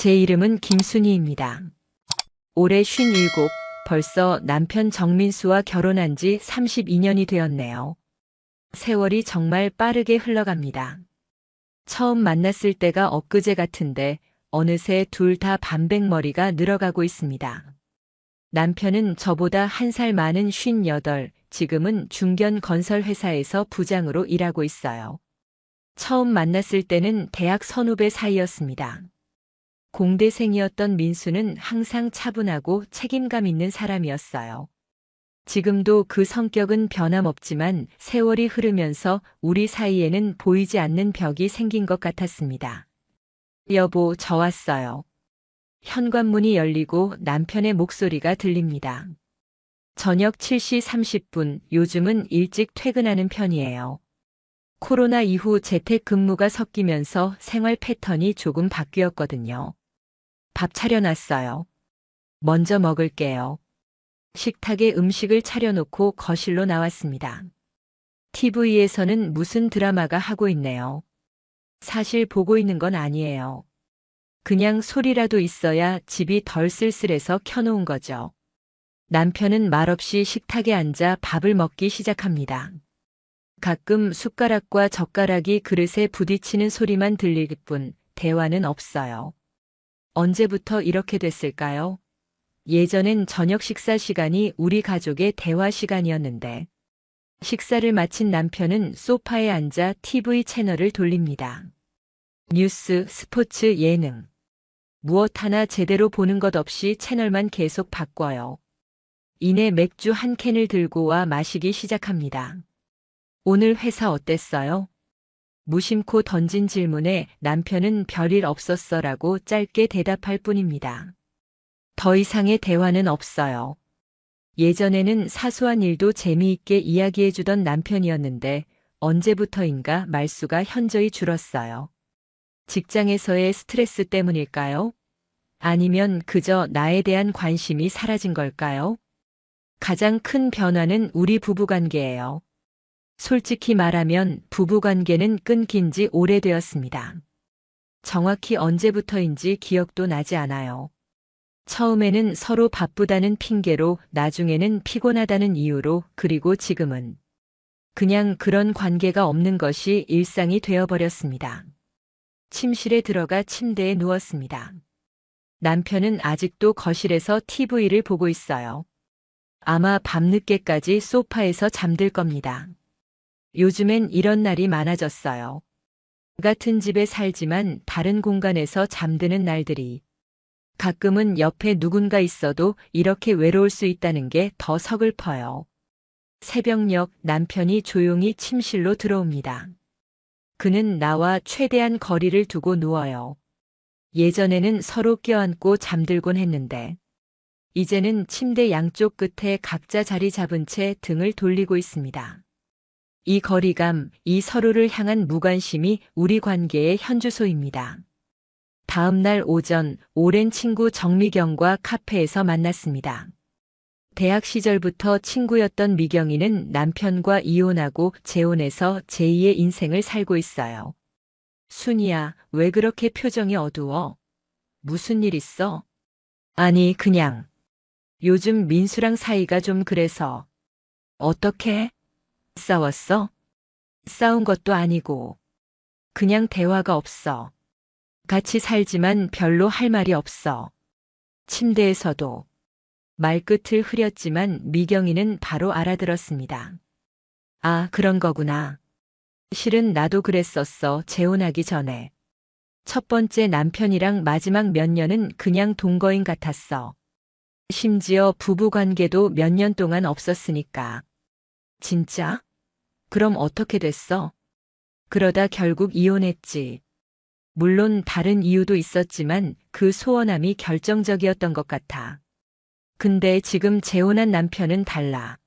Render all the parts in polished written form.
제 이름은 김순희입니다. 올해 57, 벌써 남편 정민수와 결혼한 지 32년이 되었네요. 세월이 정말 빠르게 흘러갑니다. 처음 만났을 때가 엊그제 같은데 어느새 둘 다 반백머리가 늘어가고 있습니다. 남편은 저보다 한 살 많은 58, 지금은 중견 건설회사에서 부장으로 일하고 있어요. 처음 만났을 때는 대학 선후배 사이였습니다. 공대생이었던 민수는 항상 차분하고 책임감 있는 사람이었어요. 지금도 그 성격은 변함없지만 세월이 흐르면서 우리 사이에는 보이지 않는 벽이 생긴 것 같았습니다. 여보, 저 왔어요. 현관문이 열리고 남편의 목소리가 들립니다. 저녁 7시 30분, 요즘은 일찍 퇴근하는 편이에요. 코로나 이후 재택근무가 섞이면서 생활 패턴이 조금 바뀌었거든요. 밥 차려놨어요. 먼저 먹을게요. 식탁에 음식을 차려놓고 거실로 나왔습니다. TV에서는 무슨 드라마가 하고 있네요. 사실 보고 있는 건 아니에요. 그냥 소리라도 있어야 집이 덜 쓸쓸해서 켜놓은 거죠. 남편은 말없이 식탁에 앉아 밥을 먹기 시작합니다. 가끔 숟가락과 젓가락이 그릇에 부딪히는 소리만 들릴 뿐 대화는 없어요. 언제부터 이렇게 됐을까요? 예전엔 저녁 식사 시간이 우리 가족의 대화 시간이었는데 식사를 마친 남편은 소파에 앉아 TV 채널을 돌립니다. 뉴스, 스포츠, 예능. 무엇 하나 제대로 보는 것 없이 채널만 계속 바꿔요. 이내 맥주 한 캔을 들고 와 마시기 시작합니다. 오늘 회사 어땠어요? 무심코 던진 질문에 남편은 별일 없었어라고 짧게 대답할 뿐입니다. 더 이상의 대화는 없어요. 예전에는 사소한 일도 재미있게 이야기해주던 남편이었는데 언제부터인가 말수가 현저히 줄었어요. 직장에서의 스트레스 때문일까요? 아니면 그저 나에 대한 관심이 사라진 걸까요? 가장 큰 변화는 우리 부부관계예요. 솔직히 말하면 부부관계는 끊긴 지 오래되었습니다. 정확히 언제부터인지 기억도 나지 않아요. 처음에는 서로 바쁘다는 핑계로, 나중에는 피곤하다는 이유로, 그리고 지금은 그냥 그런 관계가 없는 것이 일상이 되어버렸습니다. 침실에 들어가 침대에 누웠습니다. 남편은 아직도 거실에서 TV를 보고 있어요. 아마 밤늦게까지 소파에서 잠들 겁니다. 요즘엔 이런 날이 많아졌어요. 같은 집에 살지만 다른 공간에서 잠드는 날들이. 가끔은 옆에 누군가 있어도 이렇게 외로울 수 있다는 게 더 서글퍼요. 새벽녘 남편이 조용히 침실로 들어옵니다. 그는 나와 최대한 거리를 두고 누워요. 예전에는 서로 껴안고 잠들곤 했는데 이제는 침대 양쪽 끝에 각자 자리 잡은 채 등을 돌리고 있습니다. 이 거리감, 이 서로를 향한 무관심이 우리 관계의 현주소입니다. 다음 날 오전, 오랜 친구 정미경과 카페에서 만났습니다. 대학 시절부터 친구였던 미경이는 남편과 이혼하고 재혼해서 제2의 인생을 살고 있어요. 순이야, 왜 그렇게 표정이 어두워? 무슨 일 있어? 아니, 그냥. 요즘 민수랑 사이가 좀 그래서. 어떻게? 싸웠어? 싸운 것도 아니고. 그냥 대화가 없어. 같이 살지만 별로 할 말이 없어. 침대에서도. 말끝을 흐렸지만 미경이는 바로 알아들었습니다. 아, 그런 거구나. 실은 나도 그랬었어, 재혼하기 전에. 첫 번째 남편이랑 마지막 몇 년은 그냥 동거인 같았어. 심지어 부부관계도 몇 년 동안 없었으니까. 진짜? 그럼 어떻게 됐어? 그러다 결국 이혼했지. 물론 다른 이유도 있었지만 그 소원함이 결정적이었던 것 같아. 근데 지금 재혼한 남편은 달라.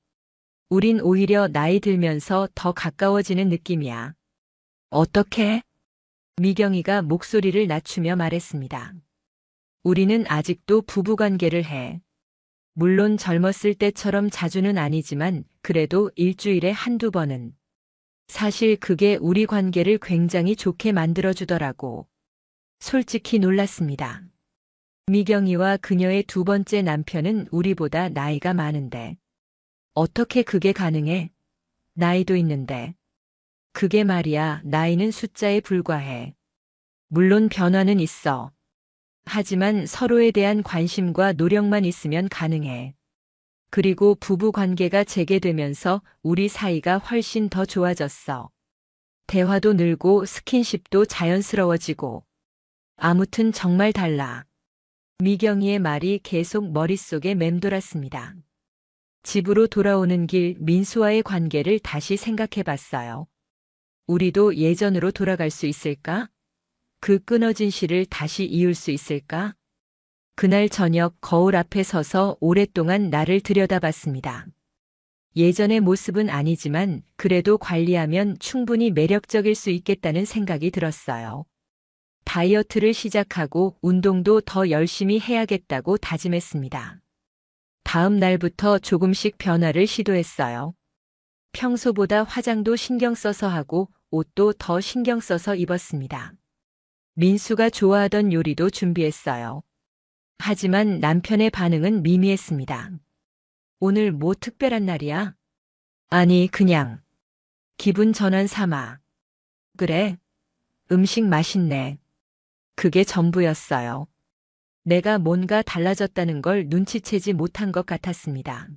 우린 오히려 나이 들면서 더 가까워지는 느낌이야. 어떻게? 미경이가 목소리를 낮추며 말했습니다. 우리는 아직도 부부관계를 해. 물론 젊었을 때처럼 자주는 아니지만 그래도 일주일에 한두 번은. 사실 그게 우리 관계를 굉장히 좋게 만들어주더라고. 솔직히 놀랐습니다. 미경이와 그녀의 두 번째 남편은 우리보다 나이가 많은데. 어떻게 그게 가능해? 나이도 있는데. 그게 말이야, 나이는 숫자에 불과해. 물론 변화는 있어. 하지만 서로에 대한 관심과 노력만 있으면 가능해. 그리고 부부 관계가 재개되면서 우리 사이가 훨씬 더 좋아졌어. 대화도 늘고 스킨십도 자연스러워지고. 아무튼 정말 달라. 미경이의 말이 계속 머릿속에 맴돌았습니다. 집으로 돌아오는 길 민수와의 관계를 다시 생각해 봤어요. 우리도 예전으로 돌아갈 수 있을까? 그 끊어진 실을 다시 이을 수 있을까? 그날 저녁 거울 앞에 서서 오랫동안 나를 들여다봤습니다. 예전의 모습은 아니지만 그래도 관리하면 충분히 매력적일 수 있겠다는 생각이 들었어요. 다이어트를 시작하고 운동도 더 열심히 해야겠다고 다짐했습니다. 다음 날부터 조금씩 변화를 시도했어요. 평소보다 화장도 신경 써서 하고 옷도 더 신경 써서 입었습니다. 민수가 좋아하던 요리도 준비했어요. 하지만 남편의 반응은 미미했습니다. 오늘 뭐 특별한 날이야? 아니, 그냥 기분 전환 삼아. 그래, 음식 맛있네. 그게 전부였어요. 내가 뭔가 달라졌다는 걸 눈치채지 못한 것 같았습니다.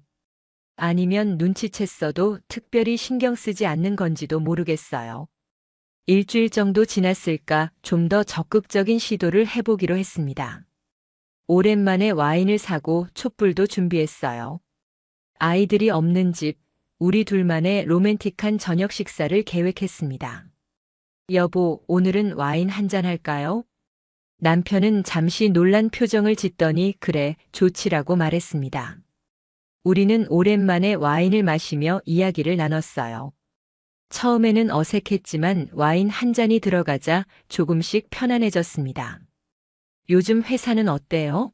아니면 눈치챘어도 특별히 신경 쓰지 않는 건지도 모르겠어요. 일주일 정도 지났을까 좀 더 적극적인 시도를 해보기로 했습니다. 오랜만에 와인을 사고 촛불도 준비했어요. 아이들이 없는 집, 우리 둘만의 로맨틱한 저녁 식사를 계획했습니다. 여보, 오늘은 와인 한잔 할까요? 남편은 잠시 놀란 표정을 짓더니 그래, 좋지라고 말했습니다. 우리는 오랜만에 와인을 마시며 이야기를 나눴어요. 처음에는 어색했지만 와인 한 잔이 들어가자 조금씩 편안해졌습니다. 요즘 회사는 어때요?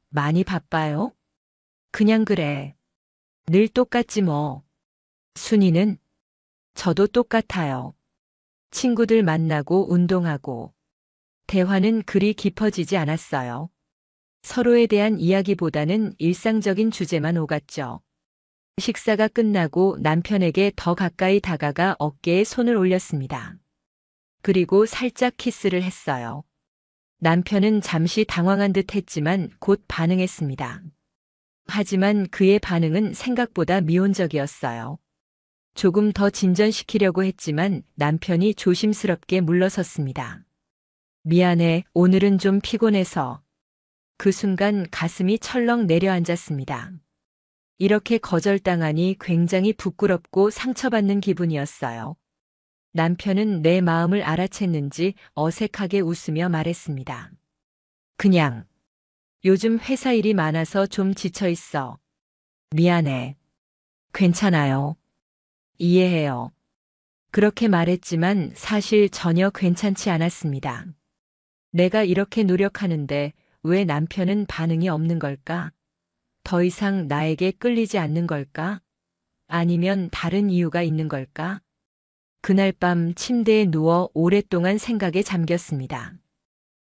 많이 바빠요? 그냥 그래. 늘 똑같지 뭐. 순이는? 저도 똑같아요. 친구들 만나고 운동하고. 대화는 그리 깊어지지 않았어요. 서로에 대한 이야기보다는 일상적인 주제만 오갔죠. 식사가 끝나고 남편에게 더 가까이 다가가 어깨에 손을 올렸습니다. 그리고 살짝 키스를 했어요. 남편은 잠시 당황한 듯 했지만 곧 반응했습니다. 하지만 그의 반응은 생각보다 미온적이었어요. 조금 더 진전시키려고 했지만 남편이 조심스럽게 물러섰습니다. 미안해, 오늘은 좀 피곤해서. 그 순간 가슴이 철렁 내려앉았습니다. 이렇게 거절당하니 굉장히 부끄럽고 상처받는 기분이었어요. 남편은 내 마음을 알아챘는지 어색하게 웃으며 말했습니다. 그냥, 요즘 회사 일이 많아서 좀 지쳐 있어. 미안해. 괜찮아요. 이해해요. 그렇게 말했지만 사실 전혀 괜찮지 않았습니다. 내가 이렇게 노력하는데 왜 남편은 반응이 없는 걸까? 더 이상 나에게 끌리지 않는 걸까? 아니면 다른 이유가 있는 걸까? 그날 밤 침대에 누워 오랫동안 생각에 잠겼습니다.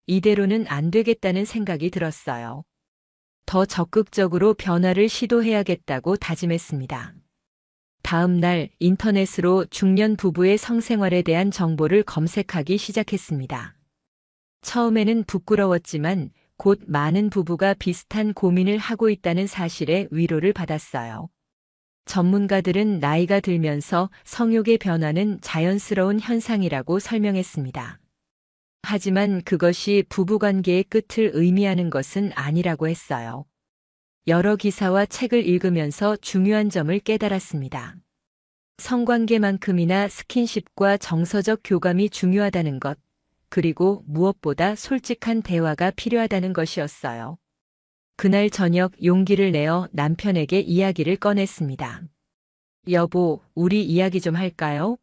이대로는 안 되겠다는 생각이 들었어요. 더 적극적으로 변화를 시도해야겠다고 다짐했습니다. 다음 날 인터넷으로 중년 부부의 성생활에 대한 정보를 검색하기 시작했습니다. 처음에는 부끄러웠지만 곧 많은 부부가 비슷한 고민을 하고 있다는 사실에 위로를 받았어요. 전문가들은 나이가 들면서 성욕의 변화는 자연스러운 현상이라고 설명했습니다. 하지만 그것이 부부관계의 끝을 의미하는 것은 아니라고 했어요. 여러 기사와 책을 읽으면서 중요한 점을 깨달았습니다. 성관계만큼이나 스킨십과 정서적 교감이 중요하다는 것, 그리고 무엇보다 솔직한 대화가 필요하다는 것이었어요. 그날 저녁 용기를 내어 남편에게 이야기를 꺼냈습니다. 여보, 우리 이야기 좀 할까요?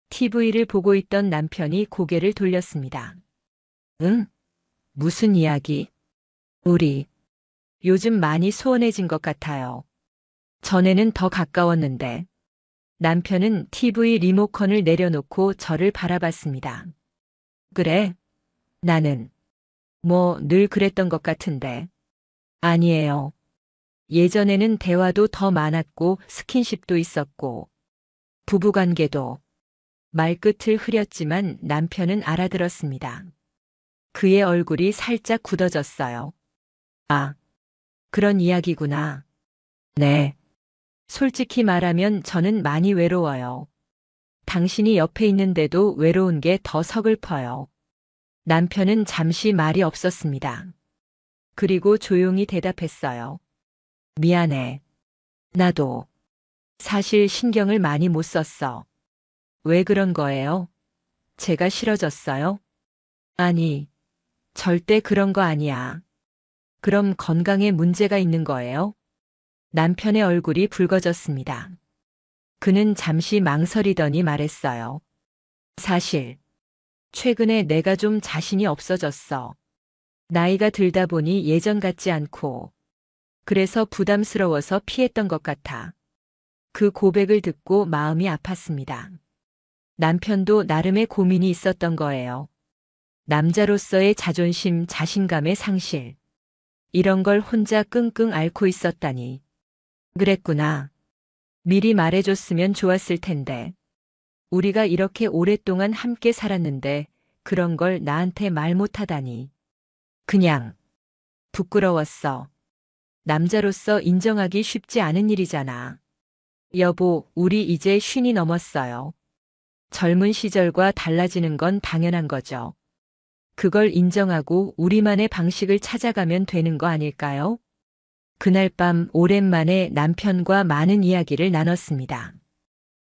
TV를 보고 있던 남편이 고개를 돌렸습니다. 응? 무슨 이야기? 우리 요즘 많이 소원해진 것 같아요. 전에는 더 가까웠는데. 남편은 TV 리모컨을 내려놓고 저를 바라봤습니다. 그래? 나는 뭐 늘 그랬던 것 같은데. 아니에요. 예전에는 대화도 더 많았고 스킨십도 있었고 부부관계도. 말끝을 흐렸지만 남편은 알아들었습니다. 그의 얼굴이 살짝 굳어졌어요. 아, 그런 이야기구나. 네. 솔직히 말하면 저는 많이 외로워요. 당신이 옆에 있는데도 외로운 게 더 서글퍼요. 남편은 잠시 말이 없었습니다. 그리고 조용히 대답했어요. 미안해. 나도. 사실 신경을 많이 못 썼어. 왜 그런 거예요? 제가 싫어졌어요? 아니, 절대 그런 거 아니야. 그럼 건강에 문제가 있는 거예요? 남편의 얼굴이 붉어졌습니다. 그는 잠시 망설이더니 말했어요. 사실, 최근에 내가 좀 자신이 없어졌어. 나이가 들다 보니 예전 같지 않고, 그래서 부담스러워서 피했던 것 같아. 그 고백을 듣고 마음이 아팠습니다. 남편도 나름의 고민이 있었던 거예요. 남자로서의 자존심, 자신감의 상실. 이런 걸 혼자 끙끙 앓고 있었다니. 그랬구나. 미리 말해줬으면 좋았을 텐데. 우리가 이렇게 오랫동안 함께 살았는데 그런 걸 나한테 말 못하다니. 그냥 부끄러웠어. 남자로서 인정하기 쉽지 않은 일이잖아. 여보, 우리 이제 50이 넘었어요. 젊은 시절과 달라지는 건 당연한 거죠. 그걸 인정하고 우리만의 방식을 찾아가면 되는 거 아닐까요? 그날 밤 오랜만에 남편과 많은 이야기를 나눴습니다.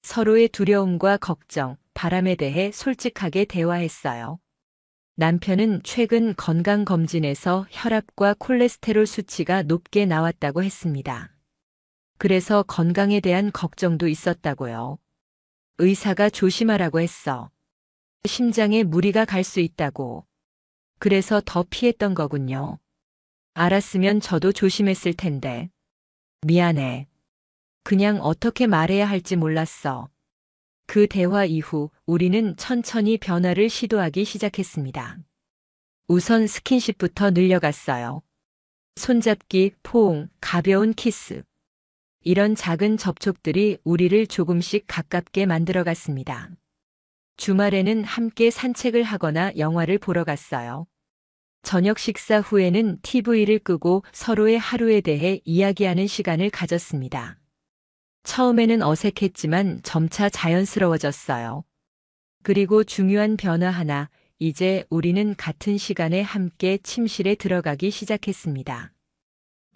서로의 두려움과 걱정, 바람에 대해 솔직하게 대화했어요. 남편은 최근 건강검진에서 혈압과 콜레스테롤 수치가 높게 나왔다고 했습니다. 그래서 건강에 대한 걱정도 있었다고요. 의사가 조심하라고 했어. 심장에 무리가 갈 수 있다고. 그래서 더 피했던 거군요. 알았으면 저도 조심했을 텐데. 미안해. 그냥 어떻게 말해야 할지 몰랐어. 그 대화 이후 우리는 천천히 변화를 시도하기 시작했습니다. 우선 스킨십부터 늘려갔어요. 손잡기, 포옹, 가벼운 키스. 이런 작은 접촉들이 우리를 조금씩 가깝게 만들어갔습니다. 주말에는 함께 산책을 하거나 영화를 보러 갔어요. 저녁 식사 후에는 TV를 끄고 서로의 하루에 대해 이야기하는 시간을 가졌습니다. 처음에는 어색했지만 점차 자연스러워졌어요. 그리고 중요한 변화 하나, 이제 우리는 같은 시간에 함께 침실에 들어가기 시작했습니다.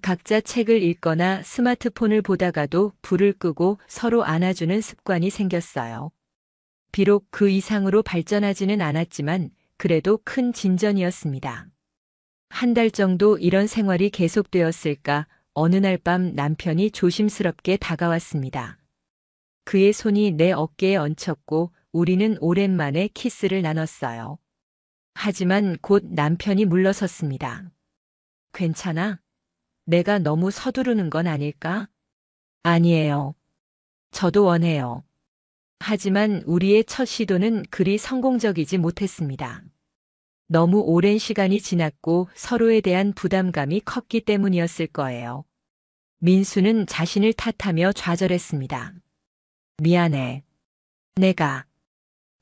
각자 책을 읽거나 스마트폰을 보다가도 불을 끄고 서로 안아주는 습관이 생겼어요. 비록 그 이상으로 발전하지는 않았지만 그래도 큰 진전이었습니다. 한 달 정도 이런 생활이 계속되었을까 어느 날 밤 남편이 조심스럽게 다가왔습니다. 그의 손이 내 어깨에 얹혔고 우리는 오랜만에 키스를 나눴어요. 하지만 곧 남편이 물러섰습니다. 괜찮아? 내가 너무 서두르는 건 아닐까? 아니에요. 저도 원해요. 하지만 우리의 첫 시도는 그리 성공적이지 못했습니다. 너무 오랜 시간이 지났고 서로에 대한 부담감이 컸기 때문이었을 거예요. 민수는 자신을 탓하며 좌절했습니다. 미안해. 내가.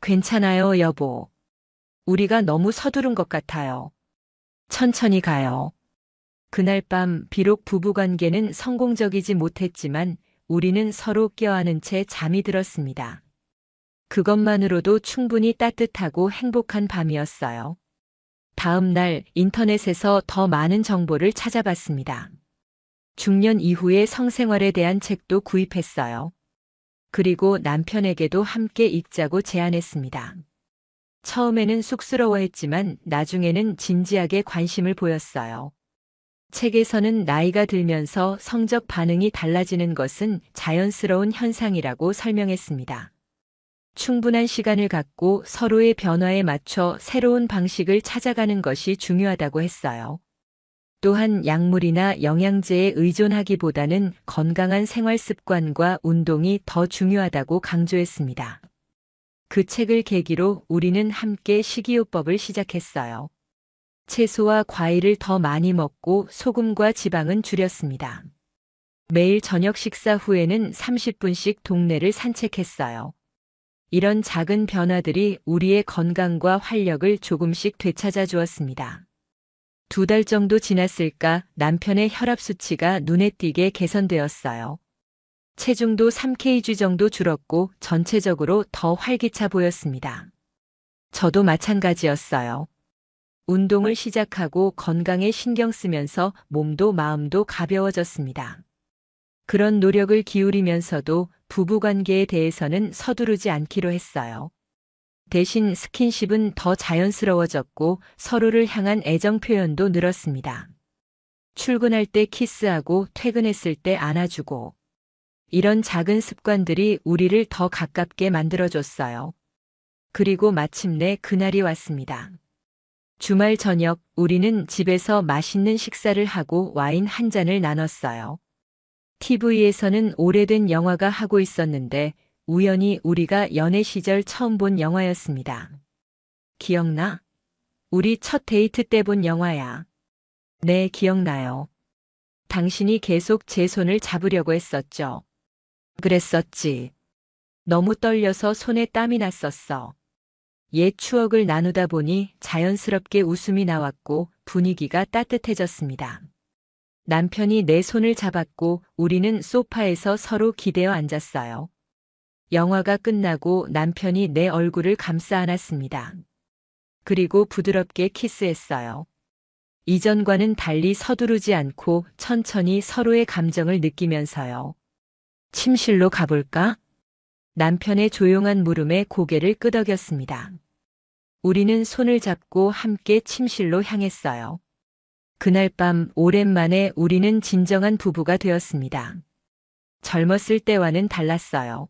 괜찮아요, 여보. 우리가 너무 서두른 것 같아요. 천천히 가요. 그날 밤 비록 부부관계는 성공적이지 못했지만 우리는 서로 껴안은 채 잠이 들었습니다. 그것만으로도 충분히 따뜻하고 행복한 밤이었어요. 다음 날 인터넷에서 더 많은 정보를 찾아봤습니다. 중년 이후의 성생활에 대한 책도 구입했어요. 그리고 남편에게도 함께 읽자고 제안했습니다. 처음에는 쑥스러워했지만 나중에는 진지하게 관심을 보였어요. 책에서는 나이가 들면서 성적 반응이 달라지는 것은 자연스러운 현상이라고 설명했습니다. 충분한 시간을 갖고 서로의 변화에 맞춰 새로운 방식을 찾아가는 것이 중요하다고 했어요. 또한 약물이나 영양제에 의존하기보다는 건강한 생활 습관과 운동이 더 중요하다고 강조했습니다. 그 책을 계기로 우리는 함께 식이요법을 시작했어요. 채소와 과일을 더 많이 먹고 소금과 지방은 줄였습니다. 매일 저녁 식사 후에는 30분씩 동네를 산책했어요. 이런 작은 변화들이 우리의 건강과 활력을 조금씩 되찾아 주었습니다. 2달 정도 지났을까 남편의 혈압 수치가 눈에 띄게 개선되었어요. 체중도 3kg 정도 줄었고 전체적으로 더 활기차 보였습니다. 저도 마찬가지였어요. 운동을 시작하고 건강에 신경 쓰면서 몸도 마음도 가벼워졌습니다. 그런 노력을 기울이면서도 부부관계에 대해서는 서두르지 않기로 했어요. 대신 스킨십은 더 자연스러워졌고 서로를 향한 애정 표현도 늘었습니다. 출근할 때 키스하고 퇴근했을 때 안아주고 이런 작은 습관들이 우리를 더 가깝게 만들어줬어요. 그리고 마침내 그날이 왔습니다. 주말 저녁 우리는 집에서 맛있는 식사를 하고 와인 한 잔을 나눴어요. TV에서는 오래된 영화가 하고 있었는데 우연히 우리가 연애 시절 처음 본 영화였습니다. 기억나? 우리 첫 데이트 때 본 영화야. 네, 기억나요. 당신이 계속 제 손을 잡으려고 했었죠. 그랬었지. 너무 떨려서 손에 땀이 났었어. 옛 추억을 나누다 보니 자연스럽게 웃음이 나왔고 분위기가 따뜻해졌습니다. 남편이 내 손을 잡았고 우리는 소파에서 서로 기대어 앉았어요. 영화가 끝나고 남편이 내 얼굴을 감싸 안았습니다. 그리고 부드럽게 키스했어요. 이전과는 달리 서두르지 않고 천천히 서로의 감정을 느끼면서요. 침실로 가볼까? 남편의 조용한 물음에 고개를 끄덕였습니다. 우리는 손을 잡고 함께 침실로 향했어요. 그날 밤 오랜만에 우리는 진정한 부부가 되었습니다. 젊었을 때와는 달랐어요.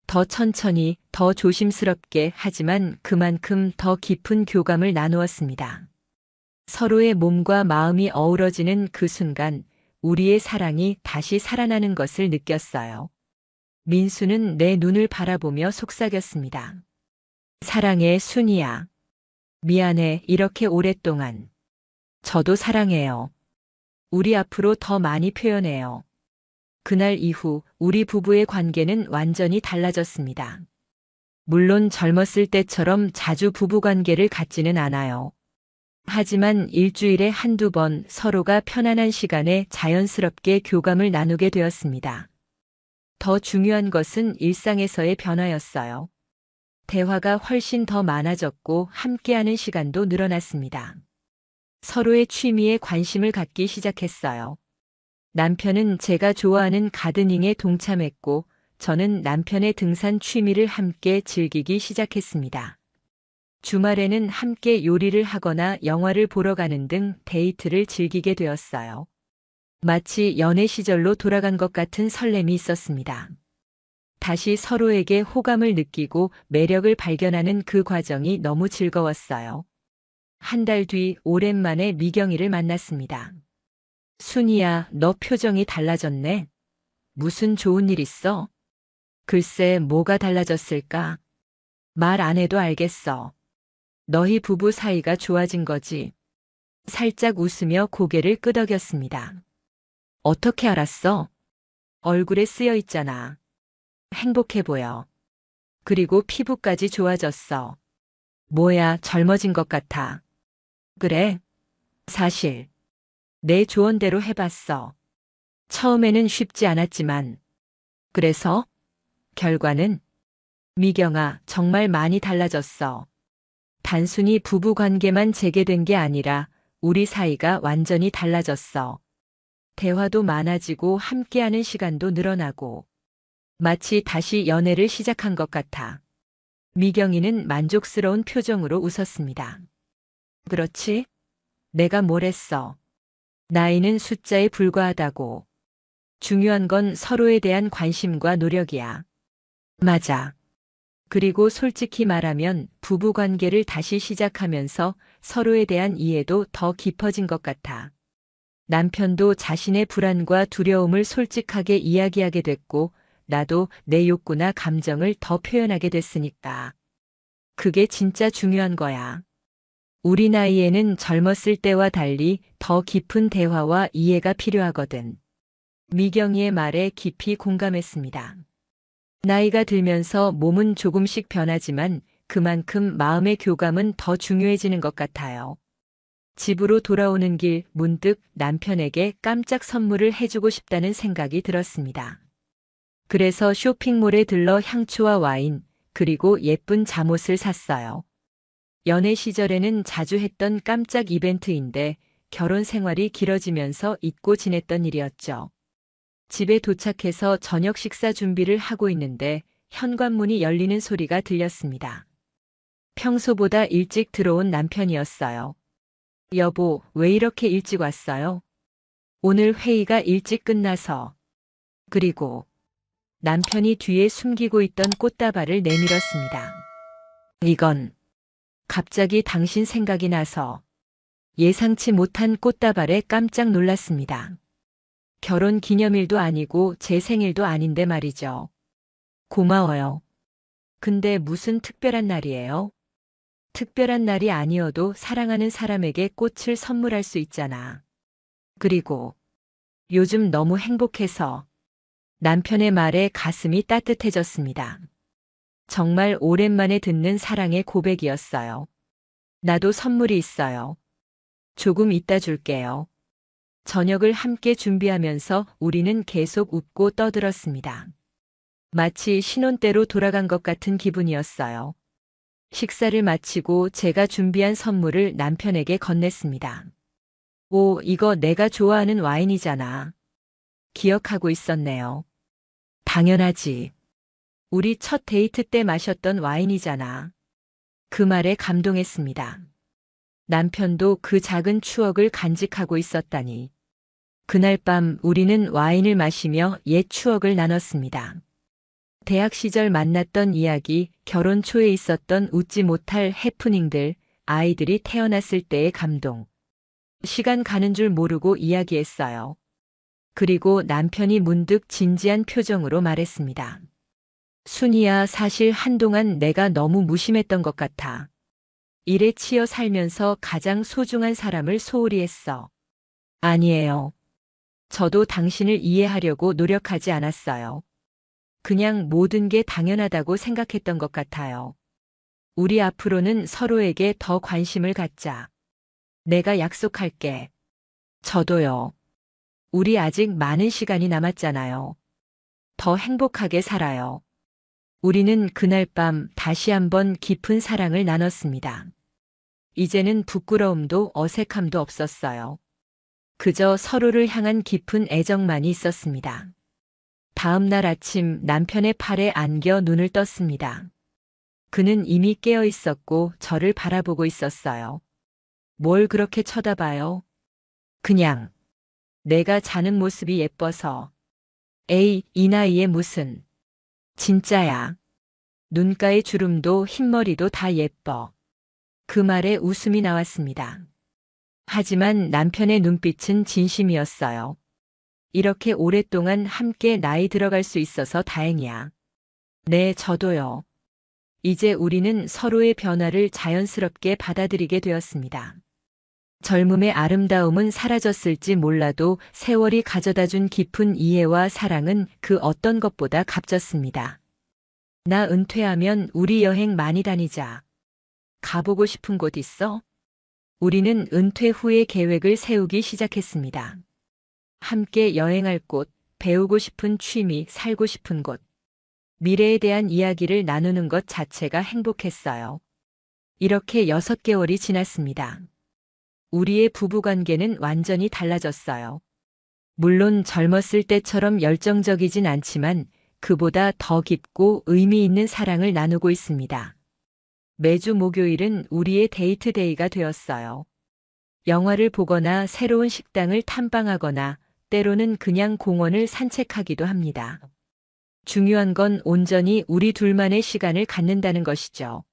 더 천천히, 더 조심스럽게 하지만 그만큼 더 깊은 교감을 나누었습니다. 서로의 몸과 마음이 어우러지는 그 순간 우리의 사랑이 다시 살아나는 것을 느꼈어요. 민수는 내 눈을 바라보며 속삭였습니다. 사랑해, 순이야. 미안해, 이렇게 오랫동안. 저도 사랑해요. 우리 앞으로 더 많이 표현해요. 그날 이후 우리 부부의 관계는 완전히 달라졌습니다. 물론 젊었을 때처럼 자주 부부관계를 갖지는 않아요. 하지만 일주일에 한두 번 서로가 편안한 시간에 자연스럽게 교감을 나누게 되었습니다. 더 중요한 것은 일상에서의 변화였어요. 대화가 훨씬 더 많아졌고 함께하는 시간도 늘어났습니다. 서로의 취미에 관심을 갖기 시작했어요. 남편은 제가 좋아하는 가드닝에 동참했고 저는 남편의 등산 취미를 함께 즐기기 시작했습니다. 주말에는 함께 요리를 하거나 영화를 보러 가는 등 데이트를 즐기게 되었어요. 마치 연애 시절로 돌아간 것 같은 설렘이 있었습니다. 다시 서로에게 호감을 느끼고 매력을 발견하는 그 과정이 너무 즐거웠어요. 한 달 뒤 오랜만에 미경이를 만났습니다. 순이야, 너 표정이 달라졌네. 무슨 좋은 일 있어? 글쎄, 뭐가 달라졌을까? 말 안 해도 알겠어. 너희 부부 사이가 좋아진 거지. 살짝 웃으며 고개를 끄덕였습니다. 어떻게 알았어? 얼굴에 쓰여 있잖아. 행복해 보여. 그리고 피부까지 좋아졌어. 뭐야, 젊어진 것 같아. 그래? 사실 내 조언대로 해봤어. 처음에는 쉽지 않았지만. 그래서? 결과는? 미경아, 정말 많이 달라졌어. 단순히 부부 관계만 재개된 게 아니라 우리 사이가 완전히 달라졌어. 대화도 많아지고 함께하는 시간도 늘어나고 마치 다시 연애를 시작한 것 같아. 미경이는 만족스러운 표정으로 웃었습니다. 그렇지? 내가 뭘 했어? 나이는 숫자에 불과하다고. 중요한 건 서로에 대한 관심과 노력이야. 맞아. 그리고 솔직히 말하면 부부 관계를 다시 시작하면서 서로에 대한 이해도 더 깊어진 것 같아. 남편도 자신의 불안과 두려움을 솔직하게 이야기하게 됐고, 나도 내 욕구나 감정을 더 표현하게 됐으니까. 그게 진짜 중요한 거야. 우리 나이에는 젊었을 때와 달리 더 깊은 대화와 이해가 필요하거든. 미경이의 말에 깊이 공감했습니다. 나이가 들면서 몸은 조금씩 변하지만 그만큼 마음의 교감은 더 중요해지는 것 같아요. 집으로 돌아오는 길 문득 남편에게 깜짝 선물을 해주고 싶다는 생각이 들었습니다. 그래서 쇼핑몰에 들러 향초와 와인, 그리고 예쁜 잠옷을 샀어요. 연애 시절에는 자주 했던 깜짝 이벤트인데 결혼 생활이 길어지면서 잊고 지냈던 일이었죠. 집에 도착해서 저녁 식사 준비를 하고 있는데 현관문이 열리는 소리가 들렸습니다. 평소보다 일찍 들어온 남편이었어요. 여보, 왜 이렇게 일찍 왔어요? 오늘 회의가 일찍 끝나서. 그리고 남편이 뒤에 숨기고 있던 꽃다발을 내밀었습니다. 이건 갑자기 당신 생각이 나서 예상치 못한 꽃다발에 깜짝 놀랐습니다. 결혼 기념일도 아니고 제 생일도 아닌데 말이죠. 고마워요. 근데 무슨 특별한 날이에요? 특별한 날이 아니어도 사랑하는 사람에게 꽃을 선물할 수 있잖아. 그리고 요즘 너무 행복해서 남편의 말에 가슴이 따뜻해졌습니다. 정말 오랜만에 듣는 사랑의 고백이었어요. 나도 선물이 있어요. 조금 이따 줄게요. 저녁을 함께 준비하면서 우리는 계속 웃고 떠들었습니다. 마치 신혼 때로 돌아간 것 같은 기분이었어요. 식사를 마치고 제가 준비한 선물을 남편에게 건넸습니다. 오, 이거 내가 좋아하는 와인이잖아. 기억하고 있었네요. 당연하지. 우리 첫 데이트 때 마셨던 와인이잖아. 그 말에 감동했습니다. 남편도 그 작은 추억을 간직하고 있었다니. 그날 밤 우리는 와인을 마시며 옛 추억을 나눴습니다. 대학 시절 만났던 이야기, 결혼 초에 있었던 웃지 못할 해프닝들, 아이들이 태어났을 때의 감동. 시간 가는 줄 모르고 이야기했어요. 그리고 남편이 문득 진지한 표정으로 말했습니다. 순이야, 사실 한동안 내가 너무 무심했던 것 같아. 일에 치여 살면서 가장 소중한 사람을 소홀히 했어. 아니에요. 저도 당신을 이해하려고 노력하지 않았어요. 그냥 모든 게 당연하다고 생각했던 것 같아요. 우리 앞으로는 서로에게 더 관심을 갖자. 내가 약속할게. 저도요. 우리 아직 많은 시간이 남았잖아요. 더 행복하게 살아요. 우리는 그날 밤 다시 한번 깊은 사랑을 나눴습니다. 이제는 부끄러움도 어색함도 없었어요. 그저 서로를 향한 깊은 애정만이 있었습니다. 다음 날 아침 남편의 팔에 안겨 눈을 떴습니다. 그는 이미 깨어 있었고 저를 바라보고 있었어요. 뭘 그렇게 쳐다봐요? 그냥 내가 자는 모습이 예뻐서. 에이, 이 나이에 무슨. 진짜야. 눈가의 주름도 흰머리도 다 예뻐. 그 말에 웃음이 나왔습니다. 하지만 남편의 눈빛은 진심이었어요. 이렇게 오랫동안 함께 나이 들어갈 수 있어서 다행이야. 네, 저도요. 이제 우리는 서로의 변화를 자연스럽게 받아들이게 되었습니다. 젊음의 아름다움은 사라졌을지 몰라도 세월이 가져다준 깊은 이해와 사랑은 그 어떤 것보다 값졌습니다. 나 은퇴하면 우리 여행 많이 다니자. 가보고 싶은 곳 있어? 우리는 은퇴 후의 계획을 세우기 시작했습니다. 함께 여행할 곳, 배우고 싶은 취미, 살고 싶은 곳. 미래에 대한 이야기를 나누는 것 자체가 행복했어요. 이렇게 6개월이 지났습니다. 우리의 부부관계는 완전히 달라졌어요. 물론 젊었을 때처럼 열정적이진 않지만 그보다 더 깊고 의미 있는 사랑을 나누고 있습니다. 매주 목요일은 우리의 데이트 데이가 되었어요. 영화를 보거나 새로운 식당을 탐방하거나 때로는 그냥 공원을 산책하기도 합니다. 중요한 건 온전히 우리 둘만의 시간을 갖는다는 것이죠.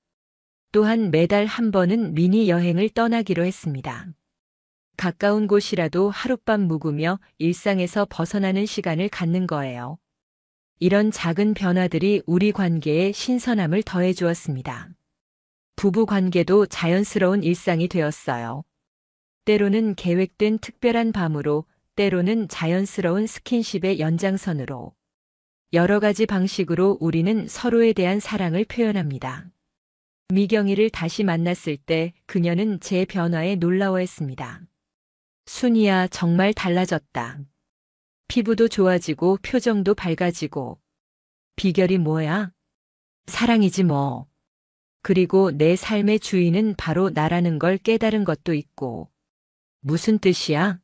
또한 매달 한 번은 미니 여행을 떠나기로 했습니다. 가까운 곳이라도 하룻밤 묵으며 일상에서 벗어나는 시간을 갖는 거예요. 이런 작은 변화들이 우리 관계에 신선함을 더해 주었습니다. 부부 관계도 자연스러운 일상이 되었어요. 때로는 계획된 특별한 밤으로, 때로는 자연스러운 스킨십의 연장선으로. 여러 가지 방식으로 우리는 서로에 대한 사랑을 표현합니다. 미경이를 다시 만났을 때 그녀는 제 변화에 놀라워했습니다. 순이야, 정말 달라졌다. 피부도 좋아지고 표정도 밝아지고. 비결이 뭐야? 사랑이지 뭐. 그리고 내 삶의 주인은 바로 나라는 걸 깨달은 것도 있고. 무슨 뜻이야?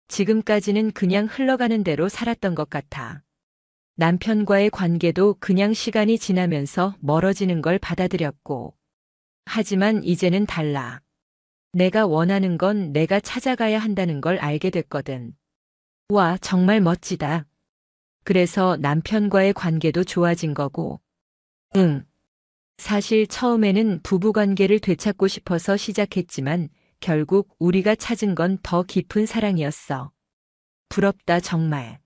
지금까지는 그냥 흘러가는 대로 살았던 것 같아. 남편과의 관계도 그냥 시간이 지나면서 멀어지는 걸 받아들였고. 하지만 이제는 달라. 내가 원하는 건 내가 찾아가야 한다는 걸 알게 됐거든. 와, 정말 멋지다. 그래서 남편과의 관계도 좋아진 거고. 응. 사실 처음에는 부부관계를 되찾고 싶어서 시작했지만 결국 우리가 찾은 건 더 깊은 사랑이었어. 부럽다, 정말.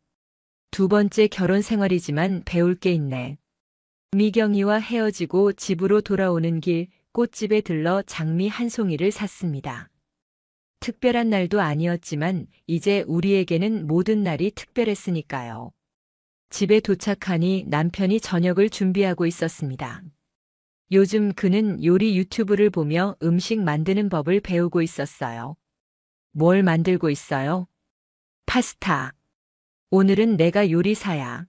두 번째 결혼 생활이지만 배울 게 있네. 미경이와 헤어지고 집으로 돌아오는 길 꽃집에 들러 장미 한 송이를 샀습니다. 특별한 날도 아니었지만 이제 우리에게는 모든 날이 특별했으니까요. 집에 도착하니 남편이 저녁을 준비하고 있었습니다. 요즘 그는 요리 유튜브를 보며 음식 만드는 법을 배우고 있었어요. 뭘 만들고 있어요? 파스타. 오늘은 내가 요리사야.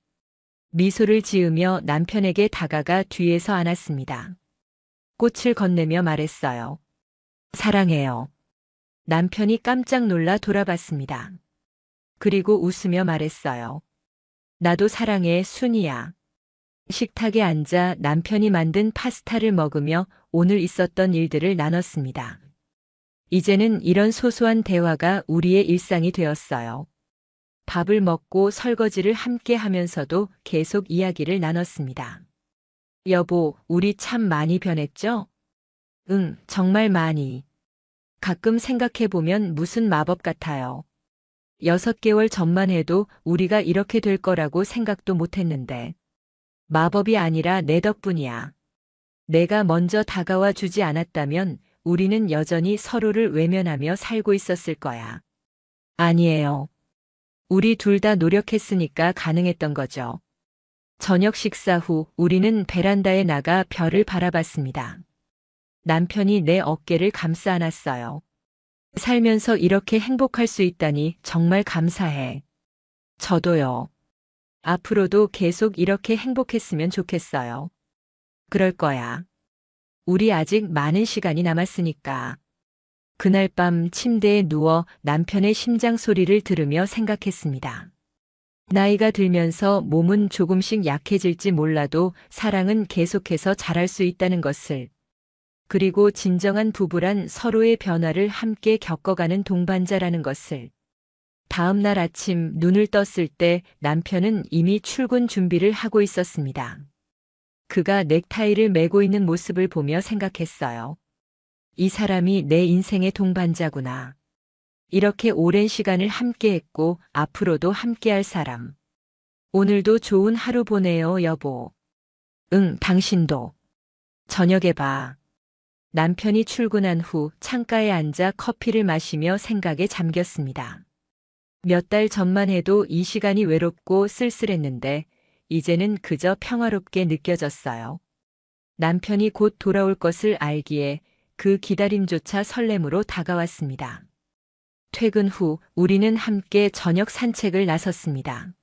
미소를 지으며 남편에게 다가가 뒤에서 안았습니다. 꽃을 건네며 말했어요. 사랑해요. 남편이 깜짝 놀라 돌아봤습니다. 그리고 웃으며 말했어요. 나도 사랑해, 순이야. 식탁에 앉아 남편이 만든 파스타를 먹으며 오늘 있었던 일들을 나눴습니다. 이제는 이런 소소한 대화가 우리의 일상이 되었어요. 밥을 먹고 설거지를 함께 하면서도 계속 이야기를 나눴습니다. 여보, 우리 참 많이 변했죠? 응, 정말 많이. 가끔 생각해보면 무슨 마법 같아요. 6개월 전만 해도 우리가 이렇게 될 거라고 생각도 못했는데. 마법이 아니라 내 덕분이야. 내가 먼저 다가와 주지 않았다면 우리는 여전히 서로를 외면하며 살고 있었을 거야. 아니에요. 우리 둘 다 노력했으니까 가능했던 거죠. 저녁 식사 후 우리는 베란다에 나가 별을 바라봤습니다. 남편이 내 어깨를 감싸 안았어요. 살면서 이렇게 행복할 수 있다니 정말 감사해. 저도요. 앞으로도 계속 이렇게 행복했으면 좋겠어요. 그럴 거야. 우리 아직 많은 시간이 남았으니까. 그날 밤 침대에 누워 남편의 심장 소리를 들으며 생각했습니다. 나이가 들면서 몸은 조금씩 약해질지 몰라도 사랑은 계속해서 자랄 수 있다는 것을. 그리고 진정한 부부란 서로의 변화를 함께 겪어가는 동반자라는 것을. 다음 날 아침 눈을 떴을 때 남편은 이미 출근 준비를 하고 있었습니다. 그가 넥타이를 매고 있는 모습을 보며 생각했어요. 이 사람이 내 인생의 동반자구나. 이렇게 오랜 시간을 함께했고 앞으로도 함께할 사람. 오늘도 좋은 하루 보내요, 여보. 응, 당신도. 저녁에 봐. 남편이 출근한 후 창가에 앉아 커피를 마시며 생각에 잠겼습니다. 몇 달 전만 해도 이 시간이 외롭고 쓸쓸했는데 이제는 그저 평화롭게 느껴졌어요. 남편이 곧 돌아올 것을 알기에 그 기다림조차 설렘으로 다가왔습니다. 퇴근 후 우리는 함께 저녁 산책을 나섰습니다.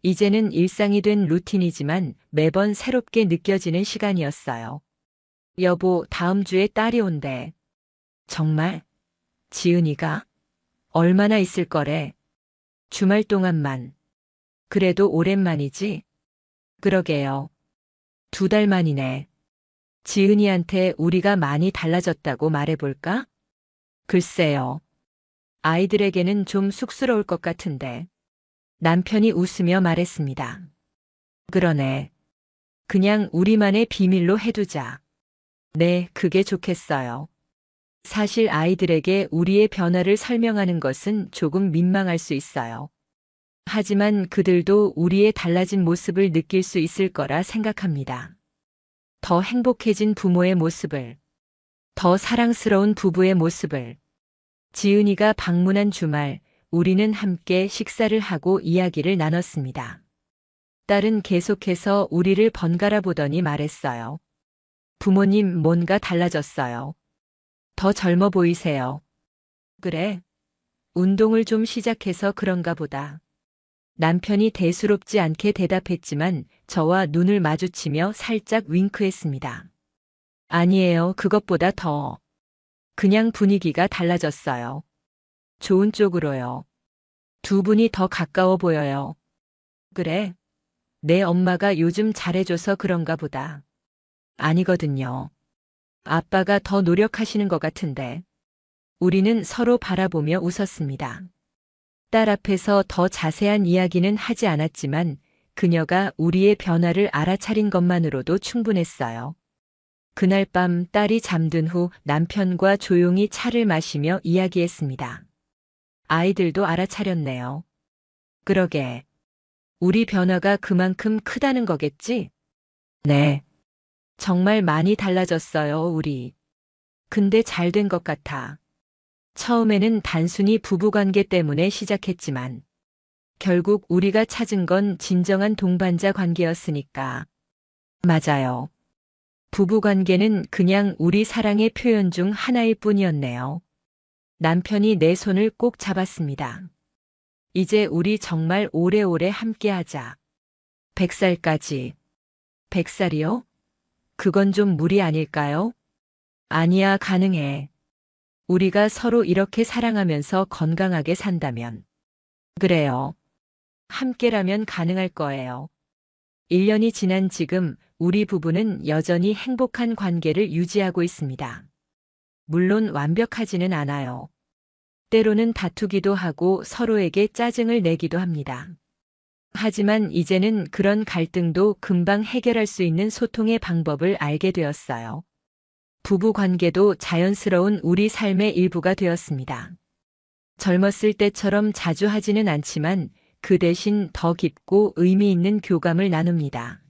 이제는 일상이 된 루틴이지만 매번 새롭게 느껴지는 시간이었어요. 여보, 다음 주에 딸이 온대. 정말? 지은이가? 얼마나 있을 거래? 주말 동안만. 그래도 오랜만이지? 그러게요. 2달 만이네. 지은이한테 우리가 많이 달라졌다고 말해볼까? 글쎄요. 아이들에게는 좀 쑥스러울 것 같은데. 남편이 웃으며 말했습니다. 그러네. 그냥 우리만의 비밀로 해두자. 네, 그게 좋겠어요. 사실 아이들에게 우리의 변화를 설명하는 것은 조금 민망할 수 있어요. 하지만 그들도 우리의 달라진 모습을 느낄 수 있을 거라 생각합니다. 더 행복해진 부모의 모습을. 더 사랑스러운 부부의 모습을. 지은이가 방문한 주말, 우리는 함께 식사를 하고 이야기를 나눴습니다. 딸은 계속해서 우리를 번갈아 보더니 말했어요. 부모님 뭔가 달라졌어요. 더 젊어 보이세요. 그래. 운동을 좀 시작해서 그런가 보다. 남편이 대수롭지 않게 대답했지만 저와 눈을 마주치며 살짝 윙크했습니다. 아니에요. 그것보다 더. 그냥 분위기가 달라졌어요. 좋은 쪽으로요. 두 분이 더 가까워 보여요. 그래. 내 엄마가 요즘 잘해줘서 그런가 보다. 아니거든요. 아빠가 더 노력하시는 것 같은데. 우리는 서로 바라보며 웃었습니다. 딸 앞에서 더 자세한 이야기는 하지 않았지만 그녀가 우리의 변화를 알아차린 것만으로도 충분했어요. 그날 밤 딸이 잠든 후 남편과 조용히 차를 마시며 이야기했습니다. 아이들도 알아차렸네요. 그러게. 우리 변화가 그만큼 크다는 거겠지? 네. 정말 많이 달라졌어요, 우리. 근데 잘 된 것 같아. 처음에는 단순히 부부관계 때문에 시작했지만 결국 우리가 찾은 건 진정한 동반자 관계였으니까. 맞아요. 부부관계는 그냥 우리 사랑의 표현 중 하나일 뿐이었네요. 남편이 내 손을 꼭 잡았습니다. 이제 우리 정말 오래오래 함께하자. 100살까지. 100살이요? 그건 좀 무리 아닐까요? 아니야, 가능해. 우리가 서로 이렇게 사랑하면서 건강하게 산다면. 그래요. 함께라면 가능할 거예요. 1년이 지난 지금 우리 부부는 여전히 행복한 관계를 유지하고 있습니다. 물론 완벽하지는 않아요. 때로는 다투기도 하고 서로에게 짜증을 내기도 합니다. 하지만 이제는 그런 갈등도 금방 해결할 수 있는 소통의 방법을 알게 되었어요. 부부 관계도 자연스러운 우리 삶의 일부가 되었습니다. 젊었을 때처럼 자주 하지는 않지만 그 대신 더 깊고 의미 있는 교감을 나눕니다.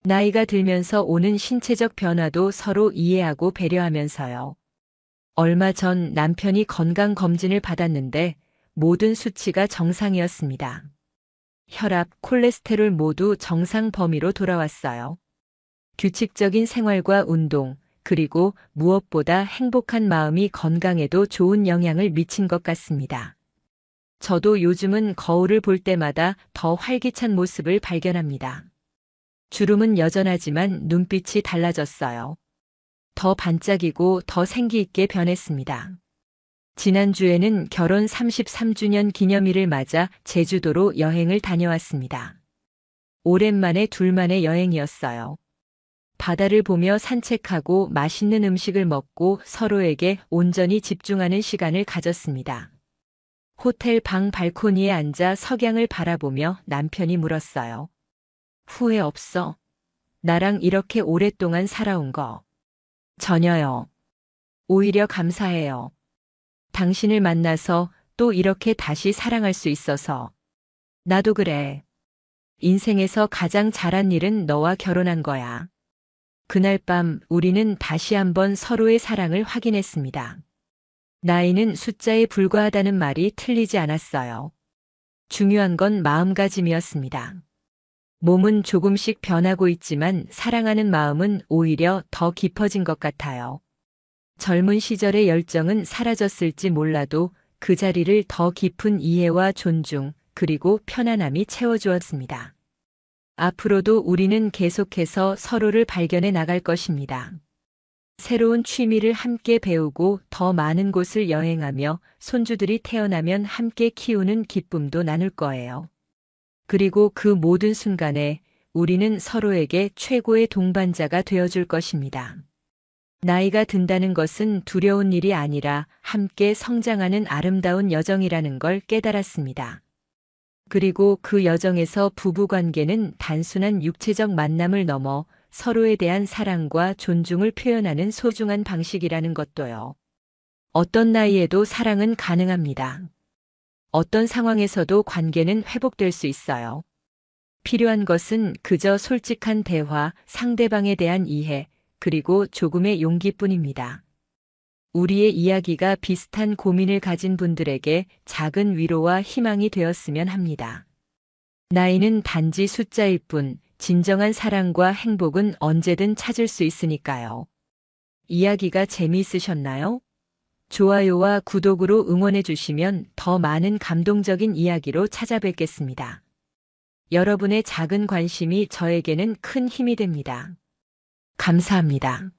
나이가 들면서 오는 신체적 변화도 서로 이해하고 배려하면서요. 얼마 전 남편이 건강검진을 받았는데 모든 수치가 정상이었습니다. 혈압, 콜레스테롤 모두 정상 범위로 돌아왔어요. 규칙적인 생활과 운동, 그리고 무엇보다 행복한 마음이 건강에도 좋은 영향을 미친 것 같습니다. 저도 요즘은 거울을 볼 때마다 더 활기찬 모습을 발견합니다. 주름은 여전하지만 눈빛이 달라졌어요. 더 반짝이고 더 생기 있게 변했습니다. 지난주에는 결혼 33주년 기념일을 맞아 제주도로 여행을 다녀왔습니다. 오랜만에 둘만의 여행이었어요. 바다를 보며 산책하고 맛있는 음식을 먹고 서로에게 온전히 집중하는 시간을 가졌습니다. 호텔 방 발코니에 앉아 석양을 바라보며 남편이 물었어요. 후회 없어? 나랑 이렇게 오랫동안 살아온 거. 전혀요. 오히려 감사해요. 당신을 만나서 또 이렇게 다시 사랑할 수 있어서. 나도 그래. 인생에서 가장 잘한 일은 너와 결혼한 거야. 그날 밤 우리는 다시 한번 서로의 사랑을 확인했습니다. 나이는 숫자에 불과하다는 말이 틀리지 않았어요. 중요한 건 마음가짐이었습니다. 몸은 조금씩 변하고 있지만 사랑하는 마음은 오히려 더 깊어진 것 같아요. 젊은 시절의 열정은 사라졌을지 몰라도 그 자리를 더 깊은 이해와 존중, 그리고 편안함이 채워주었습니다. 앞으로도 우리는 계속해서 서로를 발견해 나갈 것입니다. 새로운 취미를 함께 배우고 더 많은 곳을 여행하며 손주들이 태어나면 함께 키우는 기쁨도 나눌 거예요. 그리고 그 모든 순간에 우리는 서로에게 최고의 동반자가 되어줄 것입니다. 나이가 든다는 것은 두려운 일이 아니라 함께 성장하는 아름다운 여정이라는 걸 깨달았습니다. 그리고 그 여정에서 부부관계는 단순한 육체적 만남을 넘어 서로에 대한 사랑과 존중을 표현하는 소중한 방식이라는 것도요. 어떤 나이에도 사랑은 가능합니다. 어떤 상황에서도 관계는 회복될 수 있어요. 필요한 것은 그저 솔직한 대화, 상대방에 대한 이해, 그리고 조금의 용기뿐입니다. 우리의 이야기가 비슷한 고민을 가진 분들에게 작은 위로와 희망이 되었으면 합니다. 나이는 단지 숫자일 뿐, 진정한 사랑과 행복은 언제든 찾을 수 있으니까요. 이야기가 재미있으셨나요? 좋아요와 구독으로 응원해 주시면 더 많은 감동적인 이야기로 찾아뵙겠습니다. 여러분의 작은 관심이 저에게는 큰 힘이 됩니다. 감사합니다.